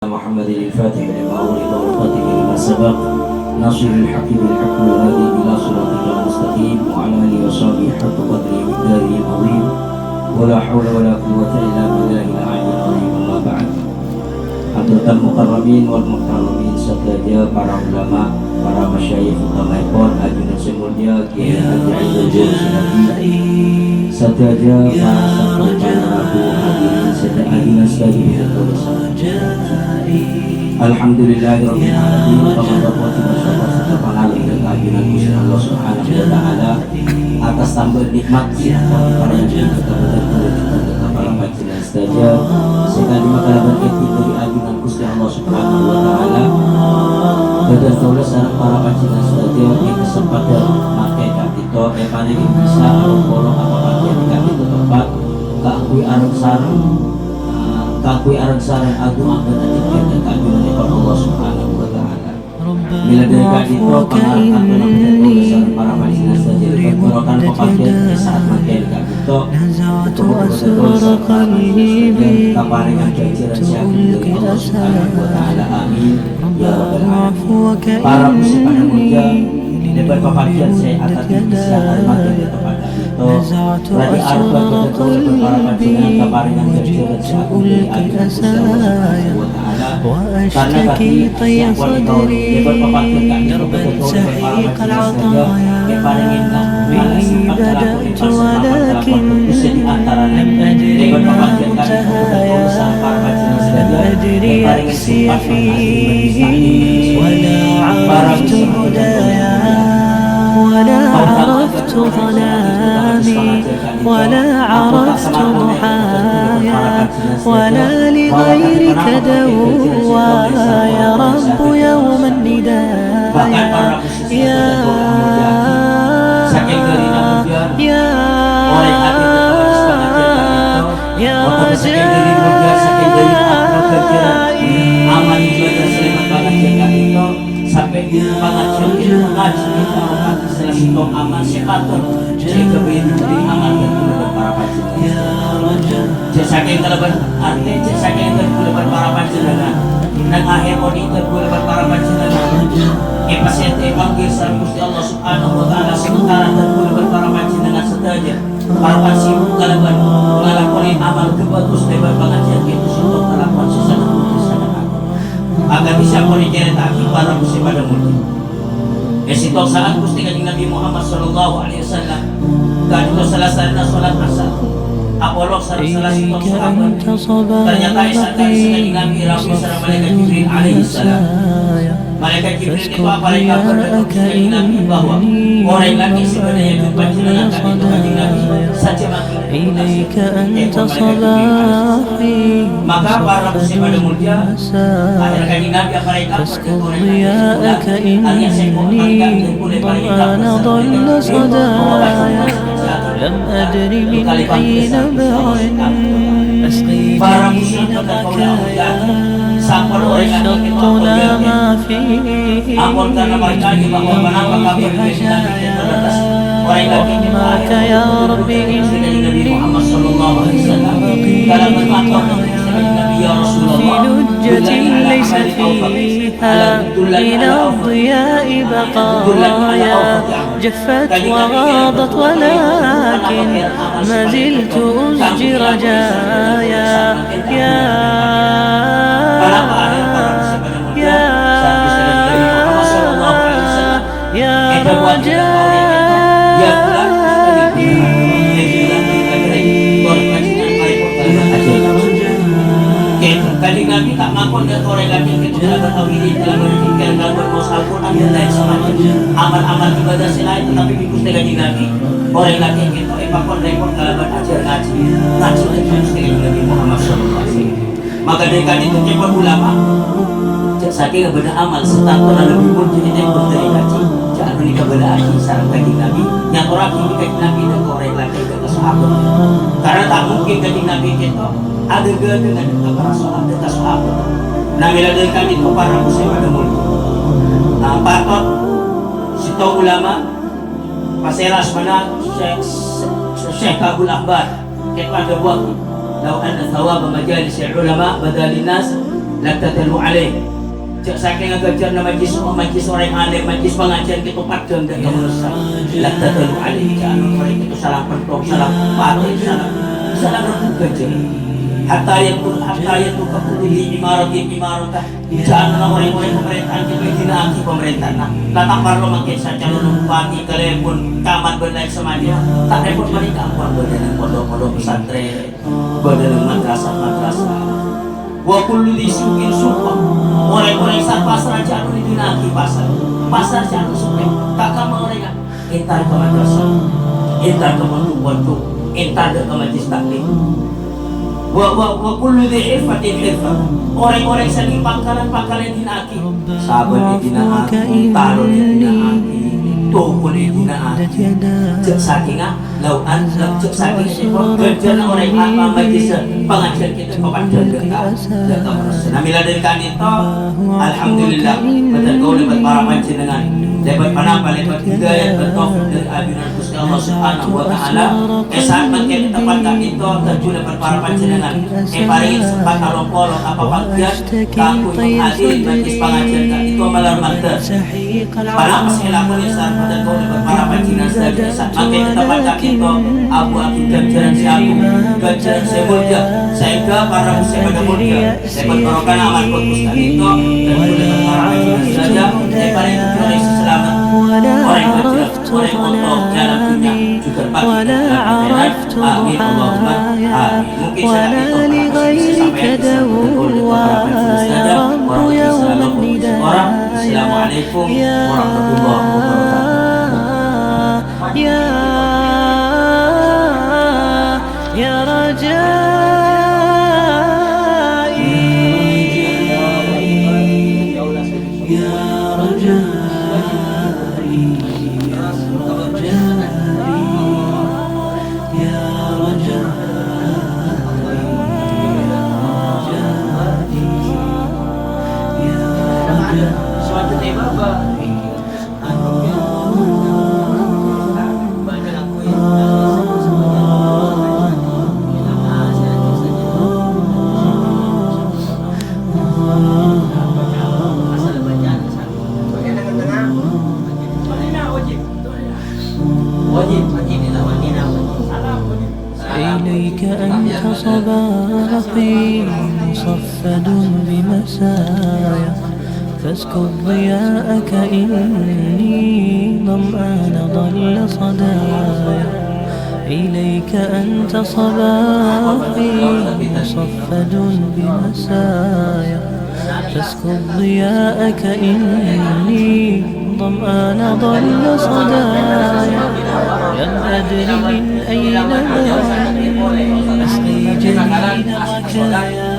محمد الفاتح لما أغلق والخاتم لما سبق ناصر الحق بالحق والهادي إلى صراطك المستقيم وعلى آله وصحبه حق قدره ومقداره العظيم ولا حول ولا قوة إلا بالله العلي العظيم. أما بعد. Hadratul Mukarramin wal Mukarramin sadaya para ulama, para masyayikh utamaipun ajunan semulya Kiai Haji Aidul Sinadi sadaya para sahabat Rabu hadirin sedaya ajunan sekali Alhamdulillahirabbil alamin. Pamandapat masyaallah serta pangalang dan ajunan Gusti Allah Subhanahu wa taala atas tambah nikmat para yang kita para panjenengan saja sekali makalaban etik dari ajunan Gusti Allah Subhanahu wa taala dan tulis para panjenengan saja yang kesempatan pakai kapito paling bisa bolong apa pakai kapito tempat kakui arang sarang agung angkat atikan dan ajunan Allah Subhanahu wa taala. Bila dari kapito pengarang dan tulisan para panjenengan saja berkurakan pepakian di saat pakai kapito untuk bertulisan kaparingan jajaran siapin dari Allah Subhanahu wa taala. Amin ya rabbal alamin. Para muslim pada mulia lebar pepakian saya akan bisa armada di tempat itu tadi arba betul para panjenengan kaparingan jajaran siapin dari Allah Subhanahu wa taala. Karena kaki yang lebar pepakian kami betul para panjenengan saja keparingin بدأت ولكن أدري أسي فيه ولا عرفت هدايا ولا عرفت ظلامي ولا عرفت ضحايا ولا لغيرك دوا يا رب يوم الندايا Ya sampai di pengajian kita mengaji kita mengaji selesai tong aman siapatur jika berdiri aman dan para panjenengan saking kelebihan arti saking kelebihan para panjenengan dan akhir monitor kelebihan para panjenengan pasien panggil sareng Gusti Allah Subhanahu wa taala sementara dan kelebihan para panjenengan sedaya para pasien kelebihan ngalakoni amal kebagus lebar pengajian kita untuk kelakuan sesana agar bisa menceritakan para muslim pada mulia. Esito saat Gusti Kanjeng Nabi Muhammad sallallahu alaihi wasallam kan selesai salat asar. Apolog selesai sahabat. Ternyata saat Kanjeng Nabi rapi sareng malaikat Jibril alaihi salam. Malaikat Jibril itu apalagi berkata Kanjeng Nabi bahwa orang lagi sebenarnya kepanjenengan Kanjeng Nabi saja إليك أنت صباحي فاسكب ضياءك إني ضمان ضل صدايا لم أدر من أين بعد أسقي جنين بكايا وشطنا ما فيه بحجايا رحمك يا رب إني في لجة ليس فيها من الضياء بقايا جفت وغاضت ولكن ما زلت أسجي رجايا يا رجاء Kanjeng Nabi tak mampun dan orang lagi kita bertauhid dalam berfikir dalam bermuasal Quran dan lain sebagainya amal-amal ibadah selain tetapi Gusti Kanjeng Nabi orang lagi kita pakon repot dalam belajar ngaji dengan Gusti Nabi Muhammad sallallahu alaihi wasallam. Maka dari kan itu cepot ulama saking benda amal serta lebih pun jadi dari ngaji jangan menikah benda haji sareng Kanjeng Nabi yang orang ini Kanjeng Nabi dan orang lagi ke sahabat karena tak mungkin Kanjeng Nabi kita ada dengan keperasoan dan sahabat. Nah bila dengan itu para muslim pada mulia. Nah patut situ ulama paseras mana Syekh Abdul Akbar kepada buat lau anna thawab majalis ulama badal nas la tadalu alaih. Cak saking ngajar na majlis orang alim, majlis pengajian kita padang dan kemenusan. La tadalu alaih, jangan orang itu salah pentong, salah pati, salah berbuka je. Hatta yang tu keputuhi imaratah. Jangan orang-orang pemerintahan kita dinaki pemerintahan. Latak perlu makin saja lumpati telepon kaman bernaik semuanya. Tak repot mereka apa berdalam pondok-pondok pesantren, berdalam madrasah. Wa kullu disukin sumpah. Orang-orang saat pasar jatuh dinaki pasar jatuh supaya tak kamu mereka. Entar ke madrasah, entar ke pondok, entar ke majlis taklim. Wa kullu dhi'fatin hirfah. Orang-orang saling pangkalan dinaki. Sahabat dinaki, talon dinaki, tukun dinaki. Cek saking lauan, cek saking itu kerjaan orang apa majlis pengajian kita kepada dekat namila dari kanito. Alhamdulillah betul kau lebat para panjenengan, lebat panapa, lebat hidayah bertaufik dari abinan Gusti Allah Subhanahu wa taala. Saat makin tempat itu terjun lebat para panjenengan. Paling sempat kalau polo apa bagian kaku adil majlis pengajian itu malar manter. Para masyarakat yang saat pada kau lebat para panjenengan sedang saat makin tempat itu Abu Akin ganjaran si Agung, ganjaran si Mulya, sehingga para muslim pada Mulya dapat merokan aman putuskan itu dan boleh para panjenengan saja daripada itu oleh selamat orang kecil, orang kotor dalam dunia juga bagi dalam akhirat. Amin Allahumma amin. Mungkin saya itu sampai oleh para panjenengan saja orang. Assalamualaikum warahmatullahi wabarakatuh. يا رجائي يا رجائي يا Suatu tema apa? إليك أنت صباحي مصفد بمسايا فاسكب ضياءك إني ظمآن ضل صدايا. إليك أنت صباحي مصفد بمسايا فاسكب ضياءك إني ظمآن ضل صدايا. لم أدر من أين أسقي جنين ركايا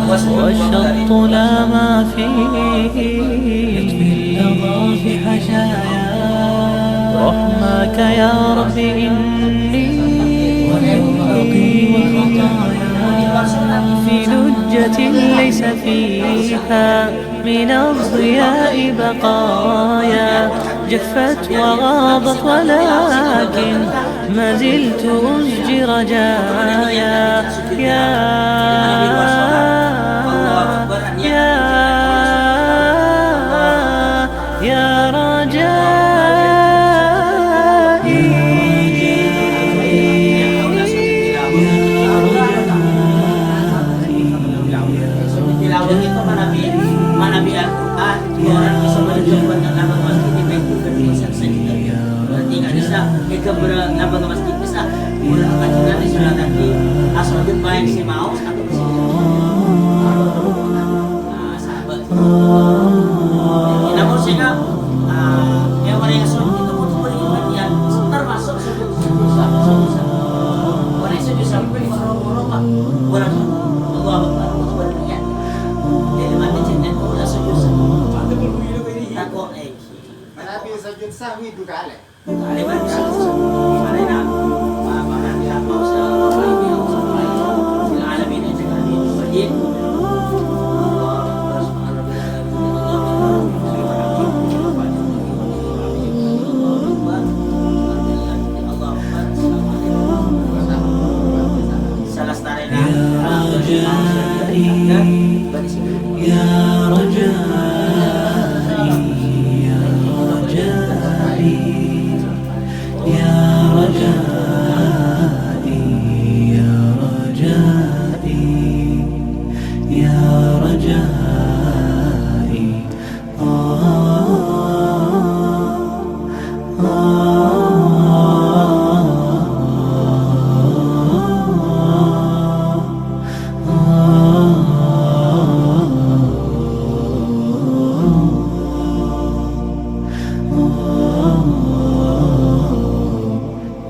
والشط لا ما فيه يطفي اللظى في حشايا. رحماك يا رب إني أقي والخطايا في لجة ليس فيها من الضياء بقايا جفت وغاضت ولكن ما زلت أسجي رجايا. يا رجائي tilawah itu manabi Al-Quran, orang bisa menunjukkan yang nama masjid di Baitul Qadis saja. Berarti nggak bisa jika nama masjid bisa mulai kajian di surat tadi asal baik si mau atau di sini. Nah, sahabat. Namun sehingga yang orang yang sulit itu butuh beriman termasuk sujud. Orang sujud sampai orang Allah butuh beriman. Jadi mati jenis itu udah sujud takut Nabi sujud sahwi dua kali. kali mana mana nak mana dia mau ini di alam ini juga di masjid. Salah starena bagi رجائي يا رجائي يا رجائي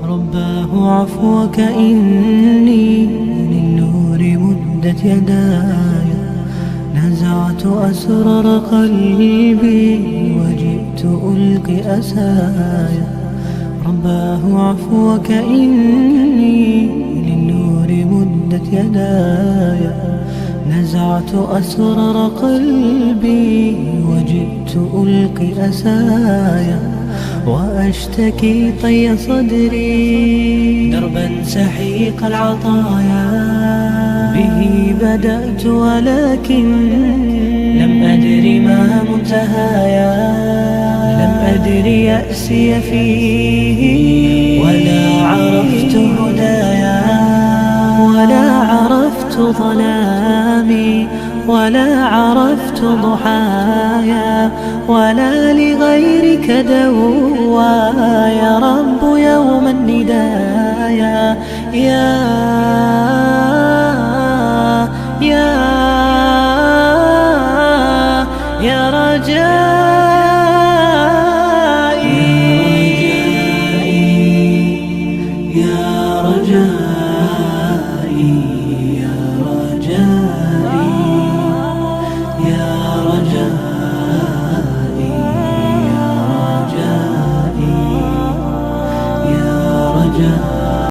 رباه عفوك إني للنور مدت يداي نزعت أسرار قلبي وجئت ألقي أساي رباه عفوك إني للنور مدت يداي نزعت أسرار قلبي وجئت ألقي أساي وأشتكي طي صدري دربا سحيق العطايا به بدأت ولكن لم أدر ما منتهايا لم أدر يأسي فيه ولا عرفت هدايا ولا عرفت ظلامي ولا عرفت ضحايا ولا لغيرك دوايا رب يوم الندايا يا رجائي يا رجائي يا رجائي يا رجائي يا رجائي يا رجائي